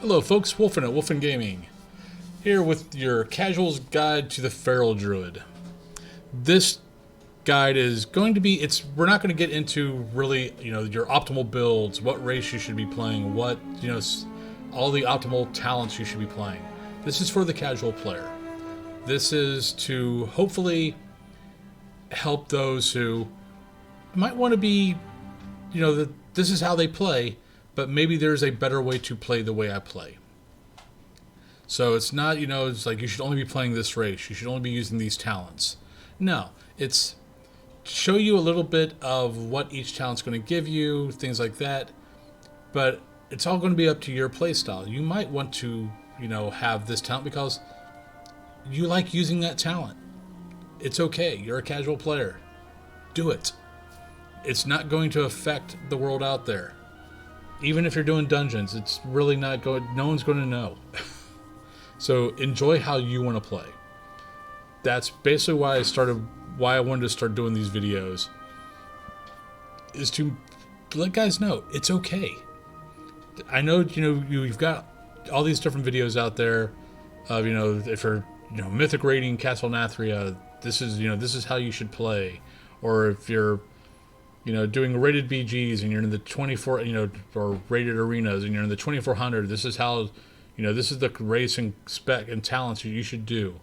Hello folks, Wolfen at Wolfen Gaming, here with your Casual's Guide to the Feral Druid. This guide is going to be, we're not going to get into really, your optimal builds, what race you should be playing, what, all the optimal talents you should be playing. This is for the casual player. This is to hopefully help those who might want to be, this is how they play, but maybe there's a better way to play the way I play. So it's not, it's like you should only be playing this race. You should only be using these talents. No, it's show you a little bit of what each talent's going to give you, things like that. But it's all going to be up to your play style. You might want to, have this talent because you like using that talent. It's okay. You're a casual player. Do it. It's not going to affect the world out there. Even if you're doing dungeons, it's really not going. No one's going to know. So enjoy how you want to play. That's basically why I wanted to start doing these videos. Is to let guys know it's okay. I know you've got all these different videos out there of if you're mythic rating Castle Nathria, this is how you should play, or if you're doing rated BGs and you're in the 24, or rated arenas and you're in the 2400, this is how, this is the race and spec and talents you should do.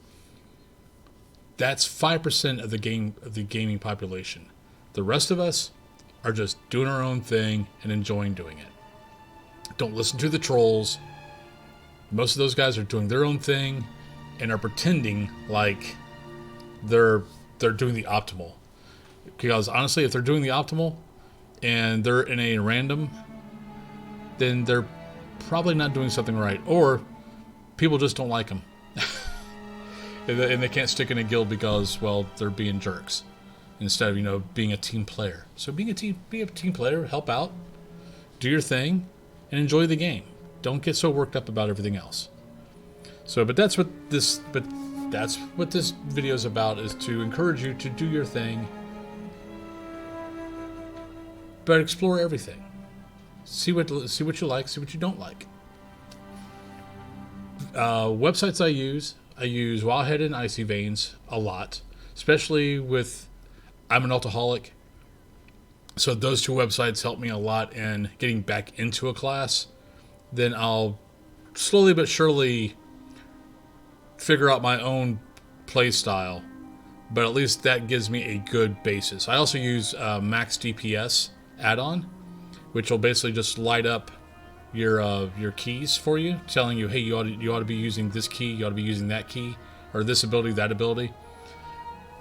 That's 5% of the gaming population. The rest of us are just doing our own thing and enjoying doing it. Don't listen to the trolls. Most of those guys are doing their own thing and are pretending like they're doing the optimal. Because honestly, if they're doing the optimal and they're in a random, then they're probably not doing something right. Or people just don't like them. And they can't stick in a guild because, well, they're being jerks. Instead of, being a team player. So be a team player, help out, do your thing, and enjoy the game. Don't get so worked up about everything else. So, but that's what this video is about, is to encourage you to do your thing. But explore everything. See what you like, see what you don't like. Websites I use Wildhead and Icy Veins a lot, especially with I'm an Alcoholic. So those two websites help me a lot in getting back into a class. Then I'll slowly but surely figure out my own play style, but at least that gives me a good basis. I also use Max DPS add-on, which will basically just light up your keys for you, telling you, hey, you ought to be using this key, you ought to be using that key, or this ability, that ability.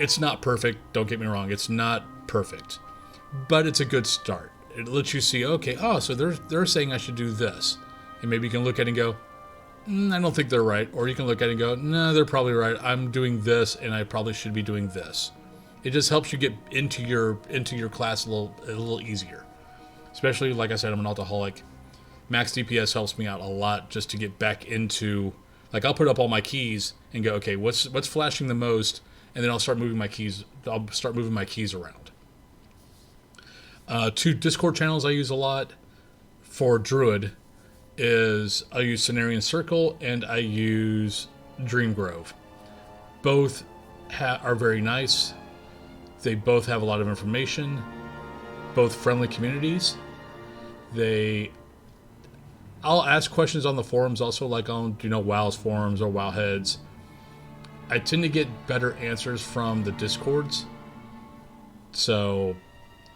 It's not perfect, don't get me wrong, it's not perfect, but it's a good start. It lets you see, okay, so they're saying I should do this, and maybe you can look at it and go, I don't think they're right, or you can look at it and go, no, they're probably right, I'm doing this, and I probably should be doing this. It just helps you get into your class a little easier. Especially, like I said, I'm an alcoholic. Max DPS helps me out a lot just to get back into, like, I'll put up all my keys and go, okay, what's flashing the most, and then I'll start moving my keys. I'll start moving my keys around. Two Discord channels I use a lot for Druid is I use Cenarian Circle and I use Dream Grove. Both are very nice. They both have a lot of information. Both friendly communities. I'll ask questions on the forums also, like on WoW's forums or Wowheads. I tend to get better answers from the Discords. So,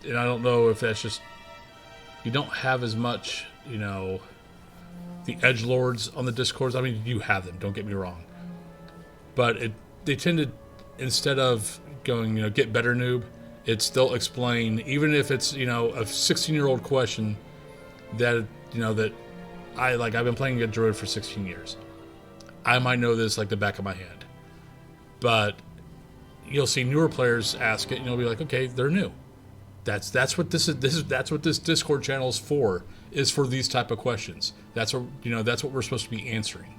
and I don't know if that's just you don't have as much, the edgelords on the Discords. I mean, you have them, don't get me wrong. But they tend to, instead of going, get better noob, it's they'll explain, even if it's, a 16-year-old question that, that I've been playing a Druid for 16 years. I might know this like the back of my hand. But you'll see newer players ask it and you'll be like, okay, they're new. That's what this is. That's what this Discord channel is for these type of questions. That's what we're supposed to be answering.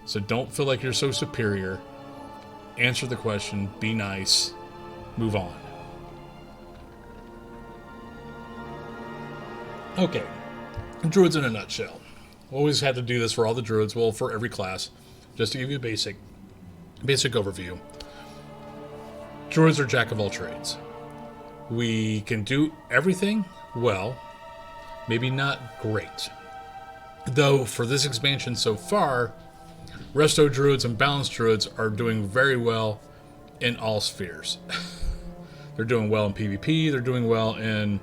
So don't feel like you're so superior. Answer the question, be nice, move on. Okay, Druids in a nutshell. Always had to do this for all the druids, well, for every class, just to give you a basic overview. Druids are jack of all trades. We can do everything well, maybe not great. Though for this expansion so far, Resto Druids and Balanced Druids are doing very well in all spheres. They're doing well in PvP, they're doing well in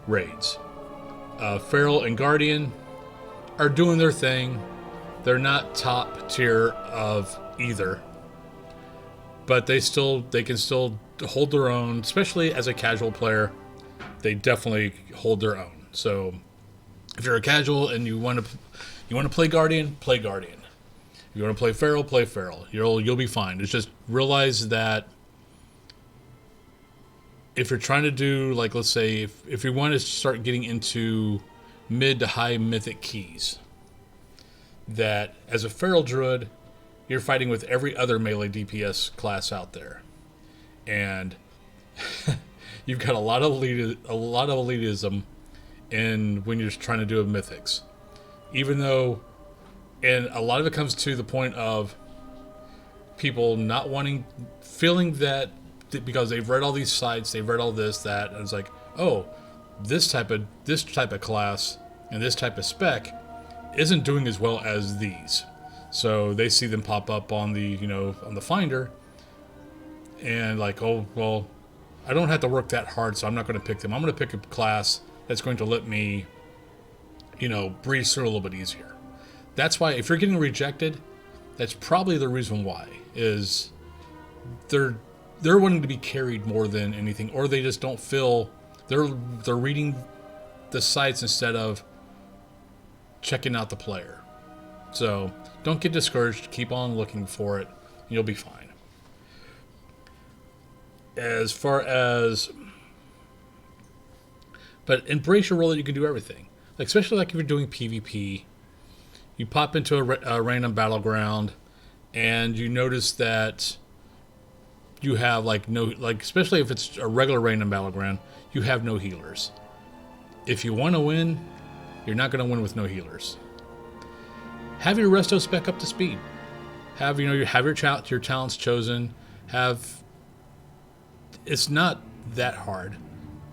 raids. Feral and Guardian are doing their thing. They're not top tier of either, but they can still hold their own, especially as a casual player. They definitely hold their own. So if you're a casual and you want to play Guardian, play Guardian. If you want to play Feral, play Feral. You'll be fine. It's just realize that if you're trying to do, like, let's say if you want to start getting into mid to high mythic keys, that as a Feral Druid, you're fighting with every other melee DPS class out there, and you've got a lot of elitism in when you're trying to do a mythics, even though, and a lot of it comes to the point of people not feeling that because they've read all these sites, they've read all this, that, and it's like, oh, this type of class and this type of spec isn't doing as well as these. So they see them pop up on the, on the Finder, and like, oh, well, I don't have to work that hard, so I'm not going to pick them. I'm going to pick a class that's going to let me, breeze through a little bit easier. That's why, if you're getting rejected, that's probably the reason why, is they're wanting to be carried more than anything, or they just don't feel they're reading the sites instead of checking out the player. So don't get discouraged. Keep on looking for it. You'll be fine. But embrace your role that you can do everything. Like, especially like if you're doing PvP, you pop into a random battleground, and you notice that you have especially if it's a regular random battleground, you have no healers. If you want to win, you're not going to win with no healers. Have your resto spec up to speed. Have your talents chosen. It's not that hard.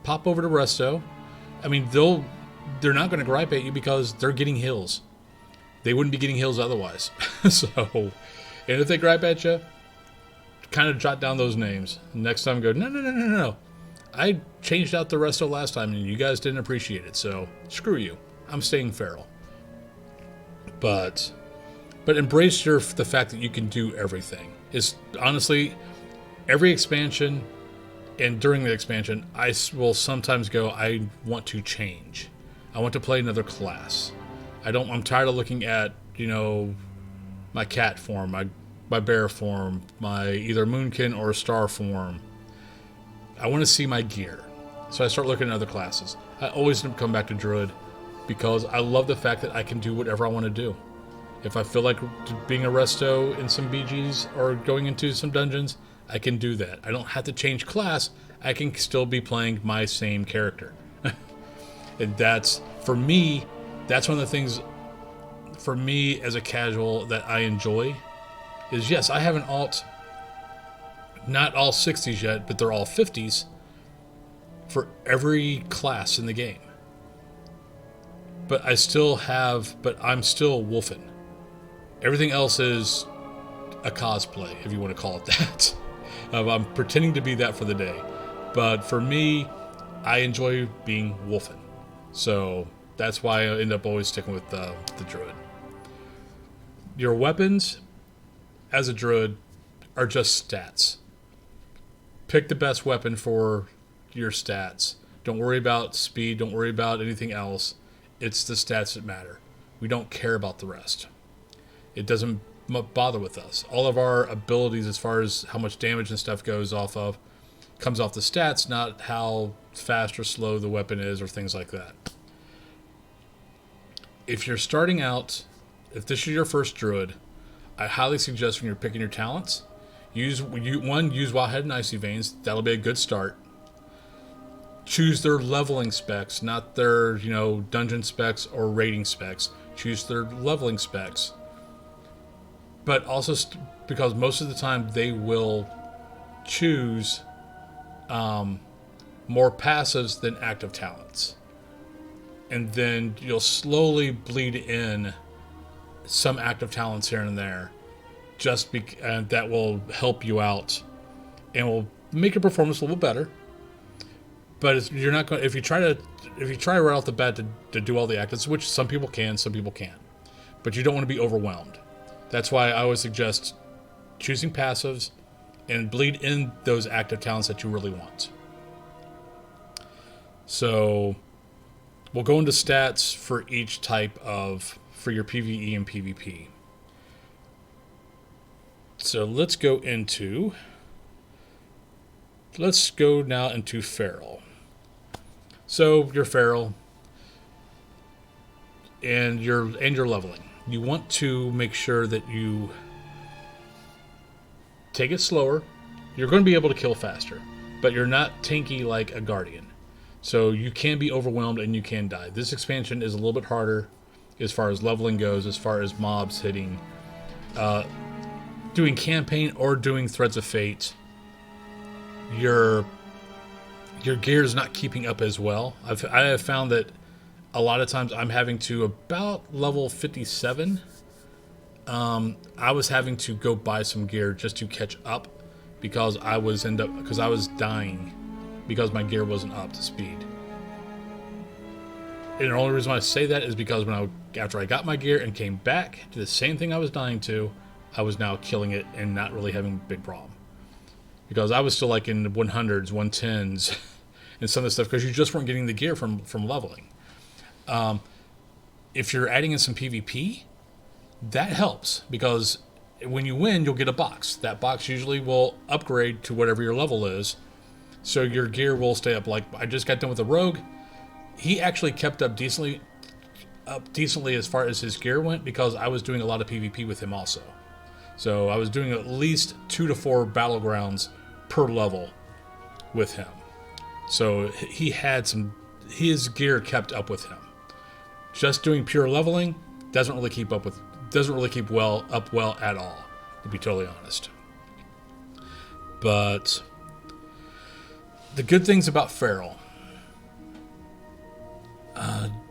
Pop over to resto. I mean, they're not going to gripe at you because they're getting heals. They wouldn't be getting heals otherwise. So, and if they gripe at you, kind of jot down those names. Next time, go, no. I changed out the resto last time, and you guys didn't appreciate it. So screw you. I'm staying feral. But embrace the fact that you can do everything. It's honestly, every expansion, and during the expansion, I will sometimes go, I want to change. I want to play another class. I'm tired of looking at, my cat form, my bear form, my either moonkin or star form. I want to see my gear. So I start looking at other classes. I always come back to Druid because I love the fact that I can do whatever I want to do. If I feel like being a resto in some BGs or going into some dungeons, I can do that. I don't have to change class. I can still be playing my same character. And that's, for me, that's one of the things, for me as a casual, that I enjoy. Is, yes, I have an alt, not all 60s yet, but they're all 50s for every class in the game. But I'm still wolfing. Everything else is a cosplay, if you want to call it that. I'm pretending to be that for the day. But for me, I enjoy being wolfing. So that's why I end up always sticking with the Druid. Your weapons as a Druid are just stats. Pick the best weapon for your stats. Don't worry about speed. Don't worry about anything else. It's the stats that matter. We don't care about the rest. It doesn't bother with us. All of our abilities, as far as how much damage and stuff comes off the stats, not how fast or slow the weapon is or things like that. If you're starting out, if this is your first Druid, I highly suggest when you're picking your talents, use Wildhead and Icy Veins. That'll be a good start. Choose their leveling specs, not their dungeon specs or rating specs. choose their leveling specs. But also because most of the time they will choose more passives than active talents. And then you'll slowly bleed in some active talents here and there, that will help you out and will make your performance a little better. But you're not going if you try right off the bat to do all the actives, which some people can, some people can't. But you don't want to be overwhelmed. That's why I always suggest choosing passives and bleed in those active talents that you really want. So we'll go into stats for each type for your PvE and PvP. So let's go now into Feral. So you're Feral and you're leveling. You want to make sure that you take it slower. You're going to be able to kill faster, but you're not tanky like a Guardian. So you can be overwhelmed and you can die. This expansion is a little bit harder as far as leveling goes, as far as mobs hitting. Doing campaign or doing Threads of Fate, your gear is not keeping up as well. I have found that a lot of times I'm having to about level 57. I was having to go buy some gear just to catch up because I was dying because my gear wasn't up to speed. And the only reason why I say that is because after I got my gear and came back to the same thing I was dying to, I was now killing it and not really having a big problem. Because I was still like in the 100s, 110s, and some of the stuff, because you just weren't getting the gear from leveling. If you're adding in some PvP, that helps, because when you win, you'll get a box. That box usually will upgrade to whatever your level is, so your gear will stay up. Like, I just got done with a rogue. He actually kept up decently as far as his gear went, because I was doing a lot of PvP with him also. So I was doing at least 2 to 4 battlegrounds per level with him. So he had his gear kept up with him. Just doing pure leveling doesn't really keep up well at all, to be totally honest. But the good things about Feral,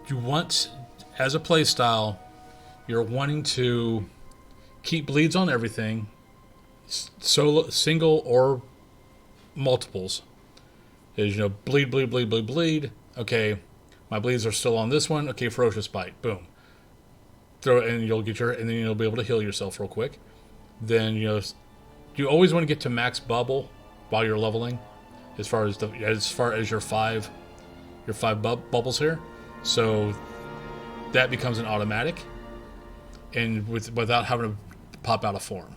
you want, as a playstyle, you're wanting to keep bleeds on everything, solo, single or multiples. Is, bleed. Okay, my bleeds are still on this one. Okay, Ferocious Bite. Boom. Throw it, and and then you'll be able to heal yourself real quick. Then you always want to get to max bubble while you're leveling, as far as your five bubbles here. So that becomes an automatic, and without having to pop out a form.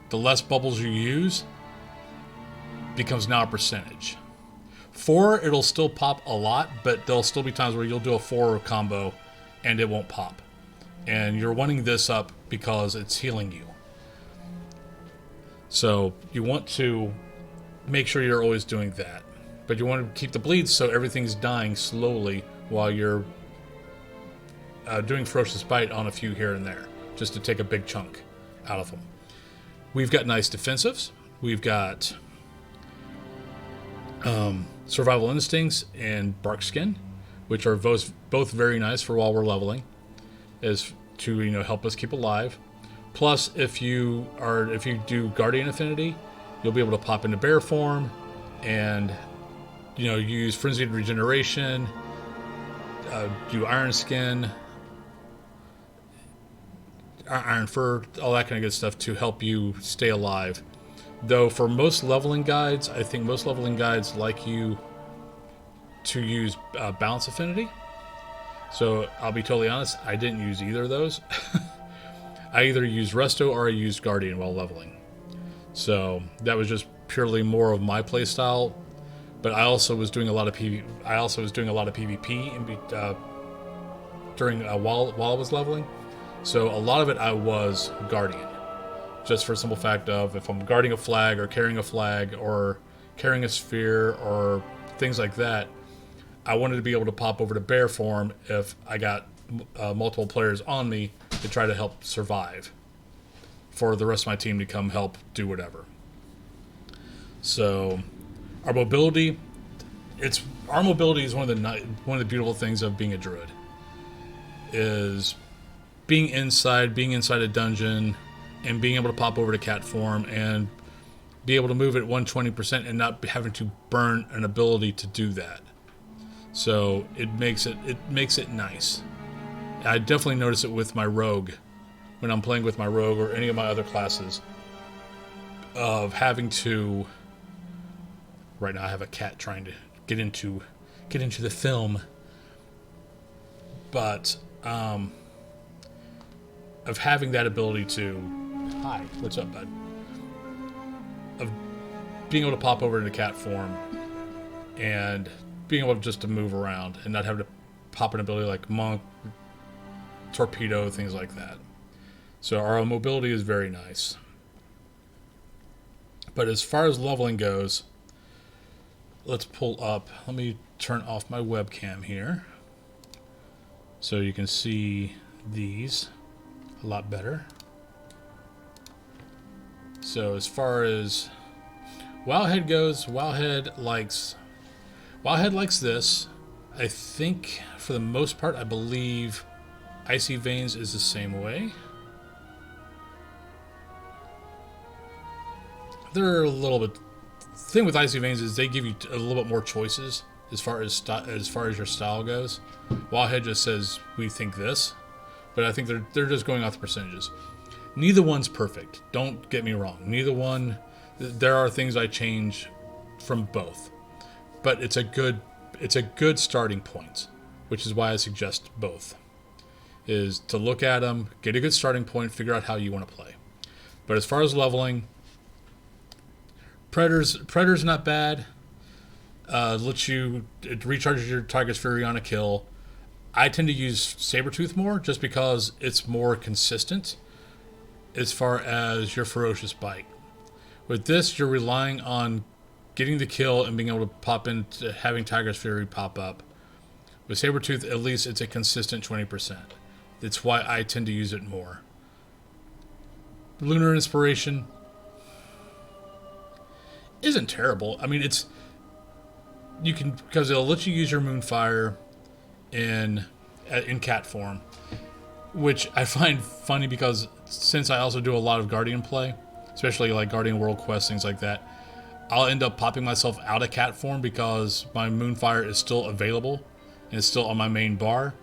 The less bubbles you use becomes now a percentage. 4, it'll still pop a lot, but there'll still be times where you'll do a 4 combo and it won't pop. And you're wanting this up because it's healing you. So you want to make sure you're always doing that. But you want to keep the bleeds so everything's dying slowly while you're doing Ferocious Bite on a few here and there, just to take a big chunk out of them. We've got nice defensives. We've got Survival Instincts and Bark Skin, which are both very nice for while we're leveling, as to help us keep alive. Plus, if you do Guardian Affinity, you'll be able to pop into bear form and use Frenzied Regeneration, do Iron Skin, Iron Fur, all that kind of good stuff to help you stay alive. Though for most leveling guides, I think most leveling guides like you to use Balance Affinity. So I'll be totally honest, I didn't use either of those. I either used Resto or I used Guardian while leveling. So that was just purely more of my playstyle. But I also was doing a lot of PvP while I was leveling. So a lot of it I was Guardian, just for the simple fact of if I'm guarding a flag or carrying a sphere or things like that, I wanted to be able to pop over to bear form if I got multiple players on me to try to help survive, for the rest of my team to come help do whatever. So our mobility, our mobility is one of the beautiful things of being a druid, is being inside a dungeon and being able to pop over to cat form and be able to move at 120% and not having to burn an ability to do that. So it makes it nice. I definitely notice it with my rogue when I'm playing with my rogue or any of my other classes, of having to. Right now I have a cat trying to get into the film, but of having that ability to, hi, what's up, bud? Of being able to pop over into cat form and being able just to move around and not having to pop an ability like monk, torpedo, things like that. So our mobility is very nice. But as far as leveling goes, let's pull up. Let me turn off my webcam here so you can see these a lot better. So as far as Wowhead goes, Wowhead likes this. I think for the most part, I believe Icy Veins is the same way. They're a little bit. The thing with Icy Veins is they give you a little bit more choices as far as your style goes. Wildhead just says we think this, but I think they're just going off the percentages. Neither one's perfect. Don't get me wrong. Neither one. There are things I change from both, but it's a good starting point, which is why I suggest both. Is to look at them, get a good starting point, figure out how you want to play. But as far as leveling, Predator's not bad. Lets you, it recharges your Tiger's Fury on a kill. I tend to use Sabretooth more just because it's more consistent as far as your Ferocious Bite. With this, you're relying on getting the kill and being able to pop into having Tiger's Fury pop up. With Sabretooth, at least it's a consistent 20%. That's why I tend to use it more. Lunar Inspiration isn't terrible. I mean, because it'll let you use your Moonfire in cat form, which I find funny because since I also do a lot of Guardian play, especially like Guardian World Quest, things like that, I'll end up popping myself out of cat form because my Moonfire is still available and it's still on my main bar,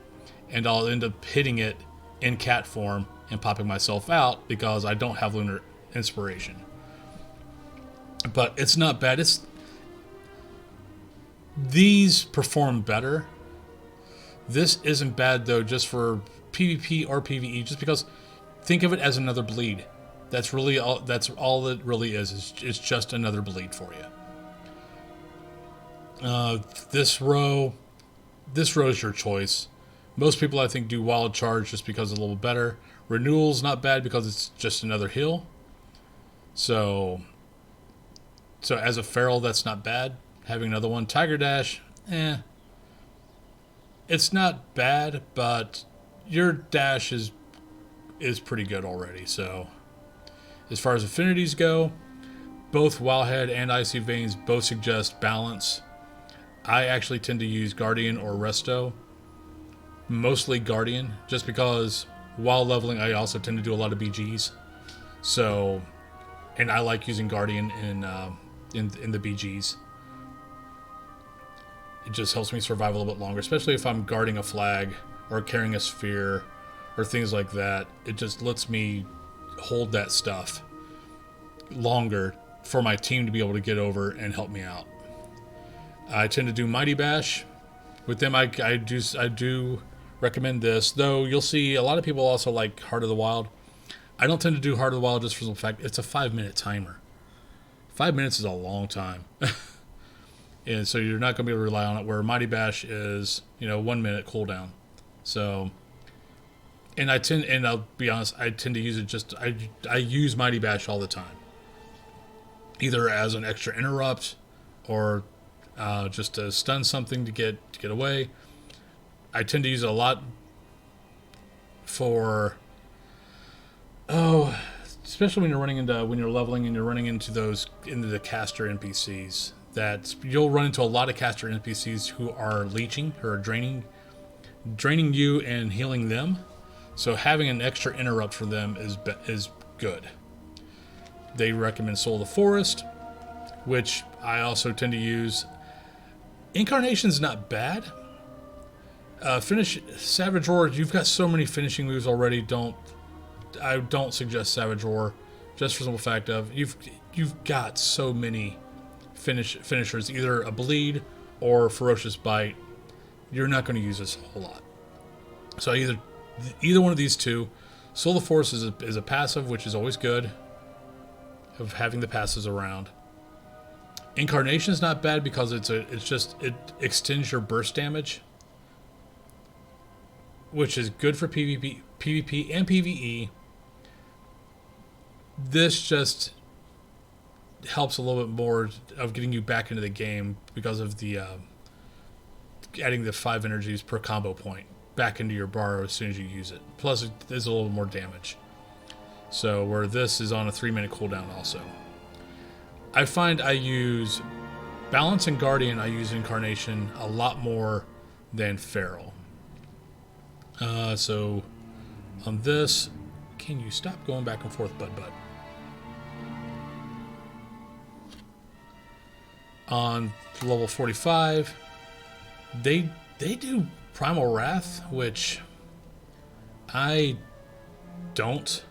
and I'll end up hitting it in cat form and popping myself out because I don't have Lunar Inspiration. But it's not bad. These perform better. This isn't bad though, just for PvP or PvE, just because think of it as another bleed. That's all it really is. It's just another bleed for you. This row is your choice. Most people I think do Wild Charge just because it's a little better. Renewal's not bad because it's just another heal. So as a feral, that's not bad. Having another one. Tiger Dash, it's not bad, but your dash is pretty good already. So as far as affinities go, both Wildhead and Icy Veins both suggest balance. I actually tend to use Guardian or Resto. Mostly Guardian, just because while leveling, I also tend to do a lot of BGs. So, and I like using Guardian in the BGs. It just helps me survive a little bit longer, especially if I'm guarding a flag or carrying a sphere or things like that. It just lets me hold that stuff longer for my team to be able to get over and help me out. I tend to do Mighty Bash. With them, I do recommend this, though you'll see a lot of people also like Heart of the Wild. I don't tend to do Heart of the Wild just for the fact it's a 5-minute timer. 5 minutes is a long time. And so you're not going to be able to rely on it, where Mighty Bash is, 1 minute cooldown. So, and I'll be honest, I tend to use it I use Mighty Bash all the time. Either as an extra interrupt or just to stun something to get away. I tend to use it a lot for especially when you're leveling and you're running into the caster NPCs. That you'll run into a lot of caster NPCs who are leeching, who are draining you and healing them. So having an extra interrupt for them is good. They recommend Soul of the Forest, which I also tend to use. Incarnation's not bad. Finish Savage Roar. You've got so many finishing moves already. I don't suggest Savage Roar, just for the simple fact of you've got so many finishers, either a bleed or ferocious bite. You're not going to use this a whole lot. So either one of these two. Soul of the Force is a passive, which is always good, of having the passives around. Incarnation is not bad because it extends your burst damage, which is good for PvP and PvE. This just helps a little bit more of getting you back into the game because of the adding the 5 energies per combo point back into your bar as soon as you use it. Plus, it is a little more damage. So, where this is on a 3-minute cooldown also. I find I use Balance and Guardian, I use Incarnation a lot more than Feral. So, on this, can you stop going back and forth, bud? On level 45, they do Primal Wrath, which I don't.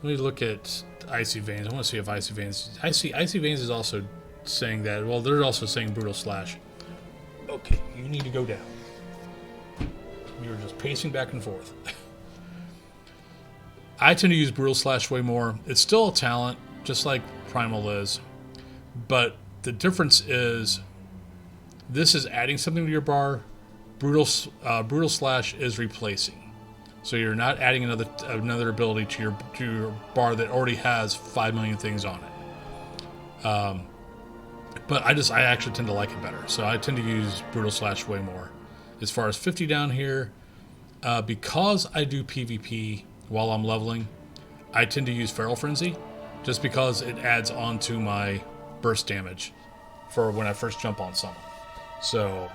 Let me look at Icy Veins. I want to see if Icy Veins... Icy Veins is also saying that. Well, they're also saying Brutal Slash. Okay, you need to go down. You're just pacing back and forth. I tend to use Brutal Slash way more. It's still a talent, just like Primal is. But the difference is this is adding something to your bar. Brutal Slash is replacing. So you're not adding another ability to your bar that already has 5 million things on it. But I actually tend to like it better. So I tend to use Brutal Slash way more. As far as 50 down here, because I do PvP while I'm leveling, I tend to use Feral Frenzy just because it adds on to my burst damage for when I first jump on someone. So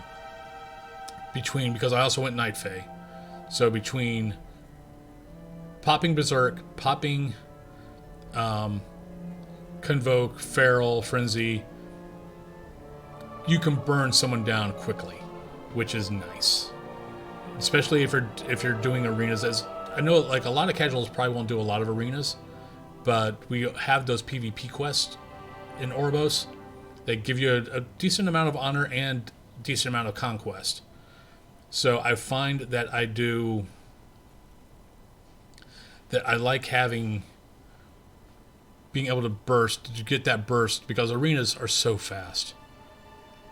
because I also went Night Fae. So between popping Berserk, popping Convoke, Feral, Frenzy, you can burn someone down quickly, which is nice. Especially if you're doing arenas. As I know, like a lot of casuals probably won't do a lot of arenas, but we have those PvP quests in Oribos that give you a decent amount of honor and decent amount of conquest. So I find that I like being able to get that burst, because arenas are so fast.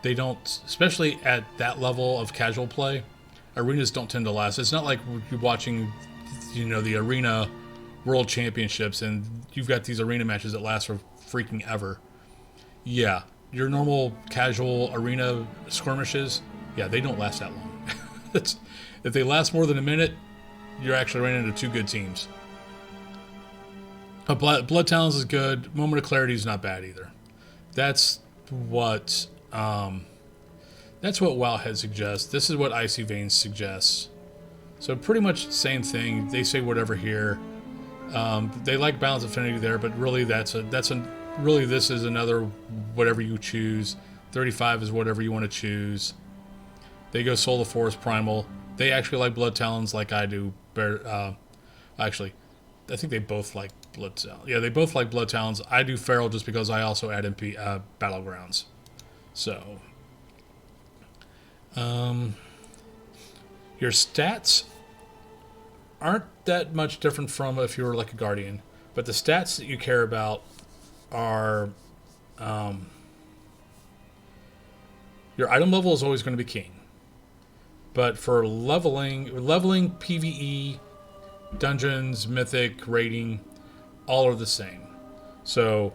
They don't, especially at that level of casual play, arenas don't tend to last. It's not like you're watching, the arena world championships and you've got these arena matches that last for freaking ever. Yeah, your normal casual arena skirmishes, yeah, they don't last that long. If they last more than a minute, you're actually running into two good teams. Blood Talons is good. Moment of Clarity is not bad either. That's what Wowhead suggests. This is what Icy Veins suggests. So pretty much the same thing. They say whatever here. They like Balance Affinity there, but really this is another whatever you choose. 35 is whatever you want to choose. They go Soul of the Forest, Primal. They actually like Blood Talons like I do. Actually, I think they both like Blood Talons. Yeah, they both like Blood Talons. I do Feral just because I also add MP Battlegrounds. So, your stats aren't that much different from if you were like a Guardian. But the stats that you care about are... your item level is always going to be king. But for leveling PvE, dungeons, mythic, raiding, all are the same. So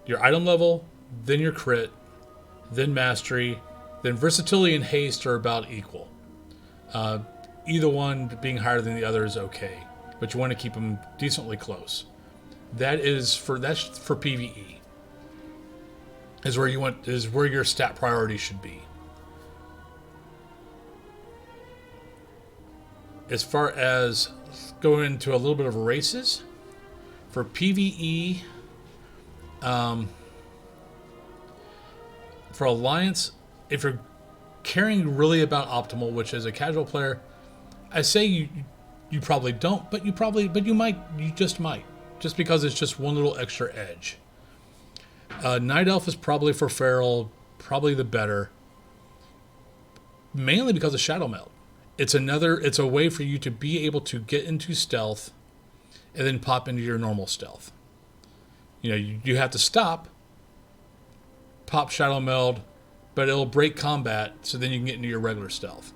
your item level, then your crit, then mastery, then versatility and haste are about equal. Either one being higher than the other is okay, but you want to keep them decently close. That's for PvE. Is where your stat priority should be. As far as going into a little bit of races, for PvE, for Alliance, if you're caring really about optimal, which as a casual player, I say you probably don't, but you just might, just because it's just one little extra edge. Night Elf is probably for Feral, probably the better, mainly because of Shadow Meld. It's a way for you to be able to get into stealth and then pop into your normal stealth. You have to stop, pop Shadow Meld, but it'll break combat, so then you can get into your regular stealth.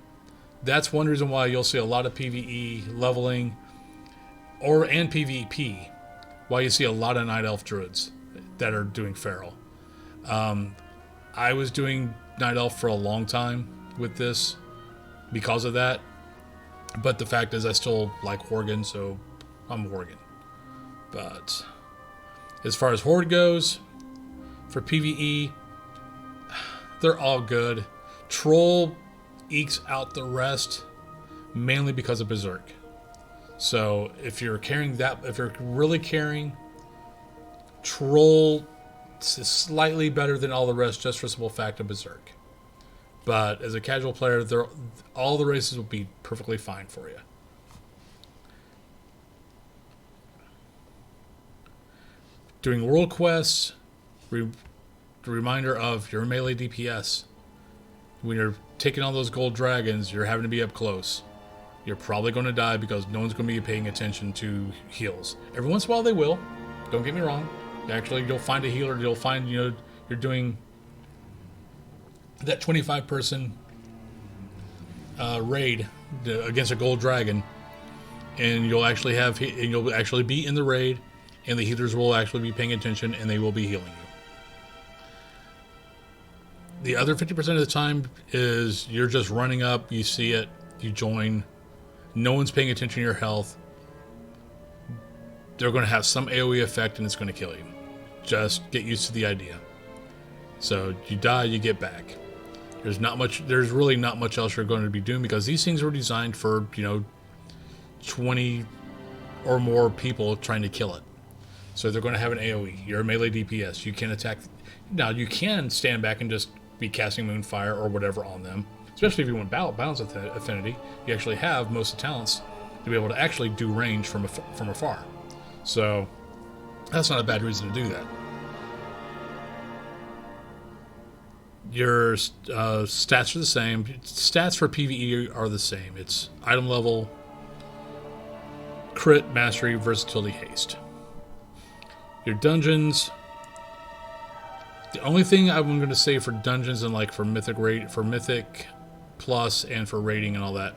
That's one reason why you'll see a lot of PvE leveling, and PvP, why you see a lot of Night Elf Druids that are doing Feral. I was doing Night Elf for a long time with this because of that, but the fact is I still like Worgen, so I'm Worgen. But as far as Horde goes, for PvE, they're all good. Troll ekes out the rest, mainly because of Berserk. So if you're really carrying, Troll is slightly better than all the rest, just for the simple fact of Berserk. But as a casual player, all the races will be perfectly fine for you. Doing world quests, the reminder of your melee DPS. When you're taking on those gold dragons, you're having to be up close. You're probably going to die because no one's going to be paying attention to heals. Every once in a while they will. Don't get me wrong. Actually, you'll find a healer. You'll find, you're doing that 25-person raid against a gold dragon, and you'll actually be in the raid, and the healers will actually be paying attention, and they will be healing you. The other 50% of the time is you're just running up, you see it, you join, no one's paying attention to your health. They're going to have some AoE effect and it's going to kill you. Just get used to the idea. So you die, you get back. There's really not much else you're going to be doing, because these things were designed for, 20 or more people trying to kill it. So they're going to have an AoE. You're a melee DPS. You can attack. Now, you can stand back and just be casting Moonfire or whatever on them, especially if you want balance affinity. You actually have most of the talents to be able to actually do range from afar. So that's not a bad reason to do that. Your stats are the same. Stats for PvE are the same. It's item level, crit, mastery, versatility, haste. Your dungeons. The only thing I'm going to say for dungeons and for Mythic Plus and for rating and all that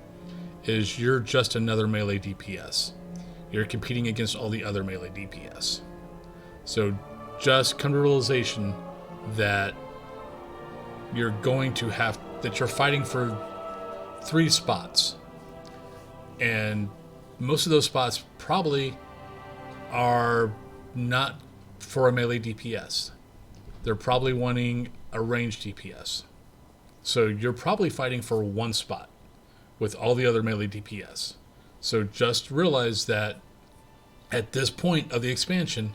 is you're just another melee DPS. You're competing against all the other melee DPS. So just come to the realization that you're fighting for 3 spots. And most of those spots probably are not for a melee DPS. They're probably wanting a ranged DPS. So you're probably fighting for 1 spot with all the other melee DPS. So just realize that at this point of the expansion,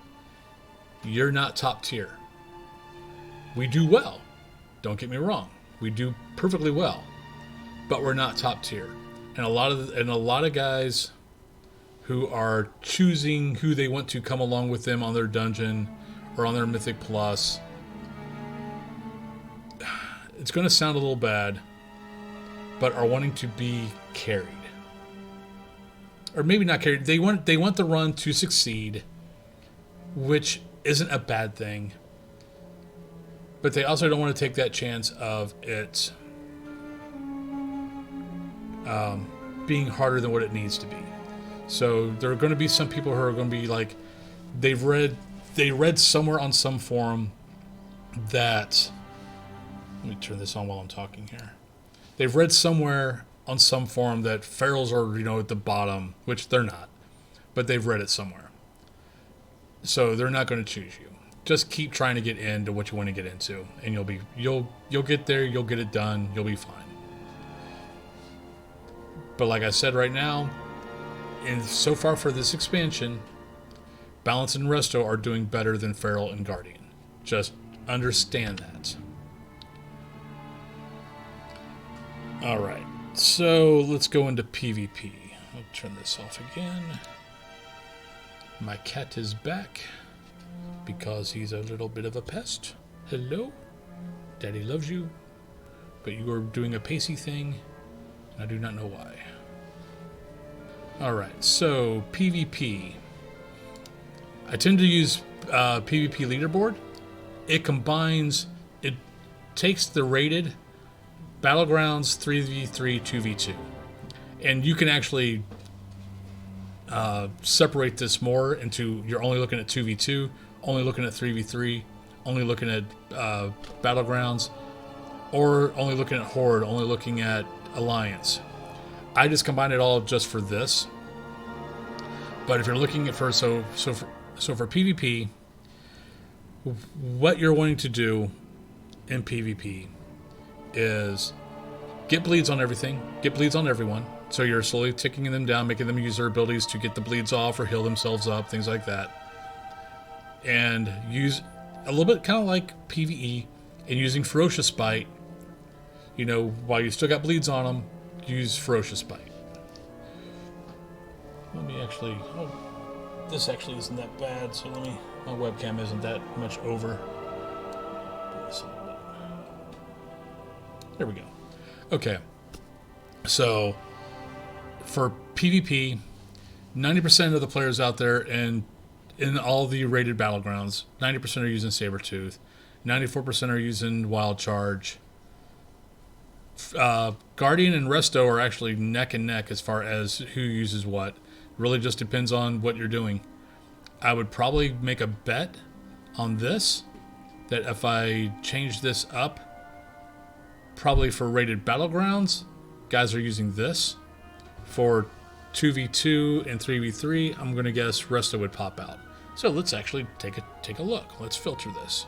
you're not top tier. We do well. Don't get me wrong. We do perfectly well. But we're not top tier. And a lot of guys who are choosing who they want to come along with them on their dungeon or on their Mythic Plus, it's going to sound a little bad, but are wanting to be carried. Or maybe not carried. They want the run to succeed, which isn't a bad thing. But they also don't want to take that chance of it being harder than what it needs to be. So there are going to be some people who are going to be like, they read somewhere on some forum that Let me turn this on while I'm talking here. They've read somewhere on some forum that ferals are, at the bottom, which they're not. But they've read it somewhere. So they're not going to choose you. Just keep trying to get into what you want to get into, and you'll get there, you'll get it done, you'll be fine. But like I said right now, and so far for this expansion, Balance and Resto are doing better than Feral and Guardian. Just understand that. Alright, so let's go into PvP. I'll turn this off again. My cat is back because he's a little bit of a pest. Hello? Daddy loves you, but you are doing a pacey thing, and I do not know why. Alright, so PvP. I tend to use PvP leaderboard. It takes the rated Battlegrounds 3v3, 2v2. And you can actually separate this more into, you're only looking at 2v2, only looking at 3v3, only looking at Battlegrounds, or only looking at Horde, only looking at Alliance. I just combined it all just for this. But if you're looking at so for PvP, what you're wanting to do in PvP is get bleeds on everything, get bleeds on everyone. So you're slowly ticking them down, making them use their abilities to get the bleeds off or heal themselves up, things like that. And use a little bit kind of like PvE, and using Ferocious Bite, while you still got bleeds on them, use Ferocious Bite. Let me actually... this actually isn't that bad, so my webcam isn't that much over. There we go. Okay. So, for PvP, 90% of the players out there in all the rated Battlegrounds, 90% are using Sabertooth, 94% are using Wild Charge. Guardian and Resto are actually neck and neck as far as who uses what. Really just depends on what you're doing. I would probably make a bet on this, that if I change this up, probably for rated Battlegrounds, guys are using this. For 2v2 and 3v3, I'm going to guess Resto would pop out. So let's actually take a look. Let's filter this.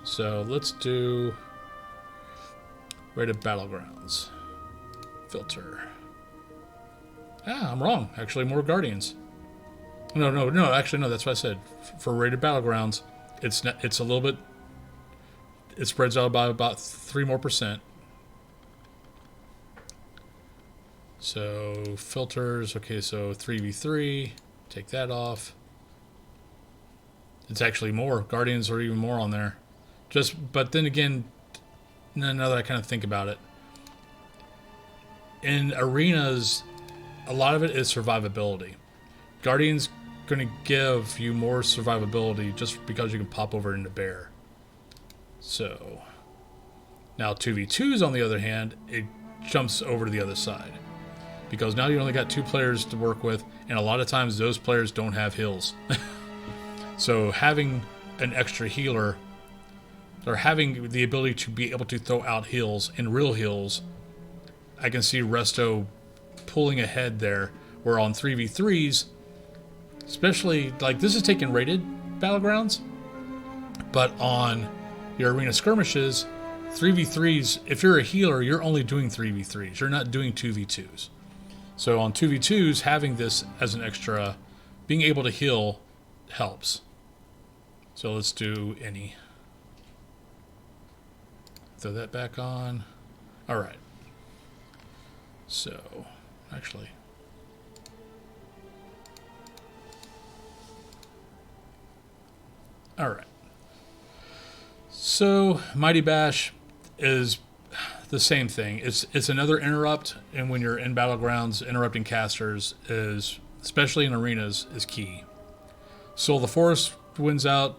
So let's do rated Battlegrounds. Filter. I'm wrong. Actually, more Guardians. No. Actually, no. That's what I said. For rated Battlegrounds, it's a little bit. It spreads out by about 3% more. So filters. Okay, so 3v3. Take that off. It's actually more. Guardians are even more on there. But then again, now that I kind of think about it, in arenas, a lot of it is survivability. Guardians going to give you more survivability just because you can pop over into bear. So now 2v2s on the other hand, it jumps over to the other side, because now you only got 2 players to work with, and a lot of times those players don't have heals. So having an extra healer, or having the ability to be able to throw out heals and real heals, I can see Resto pulling ahead there, where on 3v3s, especially, like, this is taking rated Battlegrounds, but on your arena skirmishes, 3v3s, if you're a healer, you're only doing 3v3s. You're not doing 2v2s. So on 2v2s, having this as an extra, being able to heal helps. So let's do any. Throw that back on. All right. So, actually, all right. So, Mighty Bash is the same thing. It's another interrupt, and when you're in Battlegrounds, interrupting casters is, especially in arenas, is key. Soul of the Forest wins out.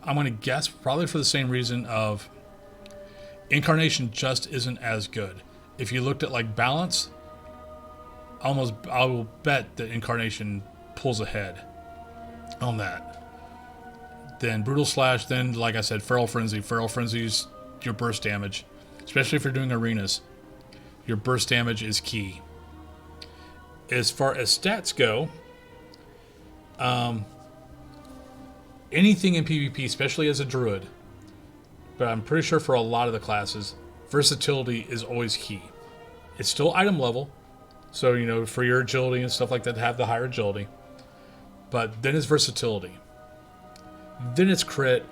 I'm going to guess probably for the same reason of Incarnation just isn't as good. If you looked at like balance, I will bet that Incarnation pulls ahead. on that. Then Brutal Slash, then, like I said, Feral Frenzy. Feral Frenzy's your burst damage. Especially if you're doing arenas. Your burst damage is key. As far as stats go, anything in PvP, especially as a Druid, but I'm pretty sure for a lot of the classes, versatility is always key. It's still item level, so, you know, for your agility and stuff like that, to have the higher agility. But then it's versatility. Then it's crit,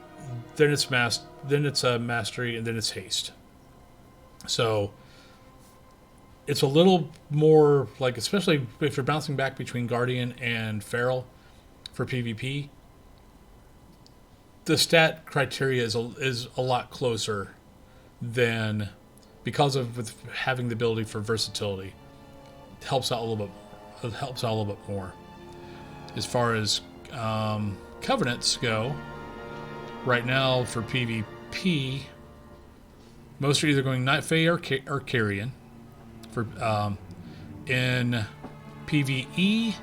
then it's mastery, and then it's haste. So it's a little more like, especially if you're bouncing back between Guardian and Feral for PvP, the stat criteria is a lot closer than, because of with having the ability for versatility, it helps out a little bit. It helps out a little bit more. As far as Covenants go, right now for PvP, most are either going Night Fae or Carrion. For in PvE,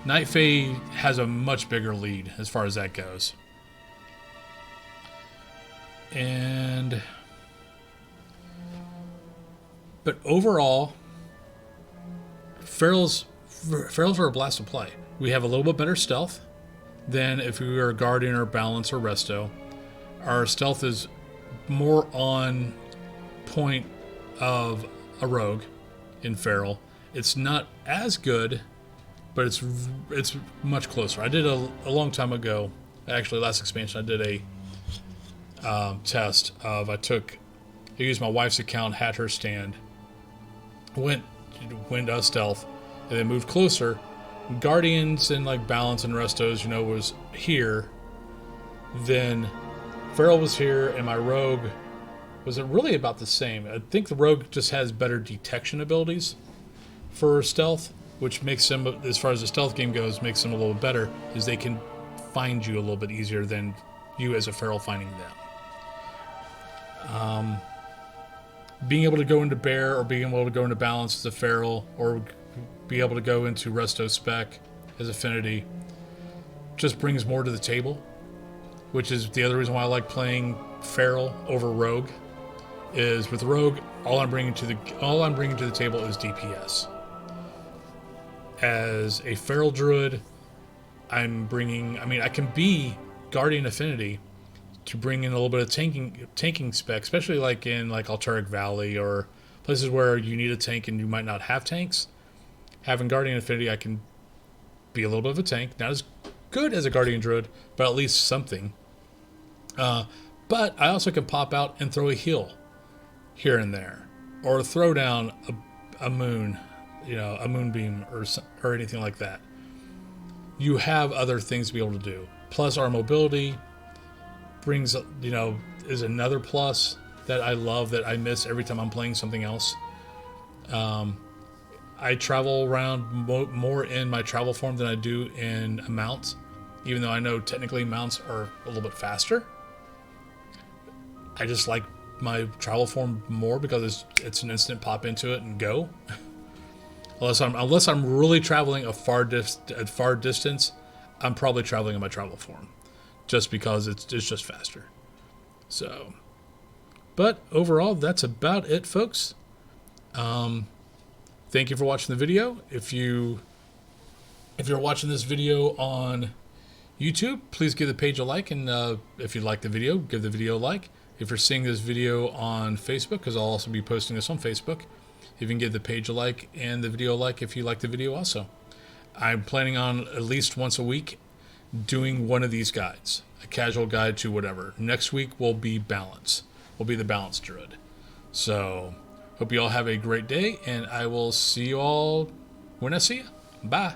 Night Fae has a much bigger lead as far as that goes. But overall, Ferals are a blast to play. We have a little bit better stealth than if we were a Guardian or Balance or Resto. Our stealth is more on point of a Rogue in Feral. It's not as good, but it's much closer. I did a long time ago, actually last expansion, I did a test of, I used my wife's account, had her stand, went stealth, and then moved closer. Guardians and like Balance and Restos, you know, was here. Then Feral was here, and my Rogue was really about the same. I think the Rogue just has better detection abilities for stealth, which makes them, as far as the stealth game goes, makes them a little better, is they can find you a little bit easier than you as a Feral finding them. Being able to go into Bear or being able to go into Balance as a Feral, or be able to go into Resto Spec as Affinity, just brings more to the table, which is the other reason why I like playing Feral over Rogue. Is with Rogue, all I'm bringing to the table is DPS. As a Feral Druid, I can be Guardian Affinity to bring in a little bit of tanking spec, especially like in like Altaric Valley or places where you need a tank and you might not have tanks. Having Guardian Affinity, I can be a little bit of a tank. Not as good as a Guardian Druid, but at least something. But I also can pop out and throw a heal here and there, or throw down a moon, you know, a moonbeam or anything like that. You have other things to be able to do. Plus, our mobility brings, you know, is another plus that I love, that I miss every time I'm playing something else. I travel around more in my travel form than I do in a mount, even though I know technically mounts are a little bit faster. I just like my travel form more because it's an instant pop into it and go. Unless I'm really traveling a far distance, I'm probably traveling in my travel form, just because it's just faster. So, but overall, that's about it, folks. Thank you for watching the video. If you're watching this video on YouTube, please give the page a like, and if you like the video, give the video a like. If you're seeing this video on Facebook, because I'll also be posting this on Facebook, you can give the page a like and the video a like if you like the video also. I'm planning on at least once a week doing one of these guides, a casual guide to whatever. Next week will be Balance. Will be the Balance Druid. So, hope you all have a great day, and I will see you all when I see you. Bye.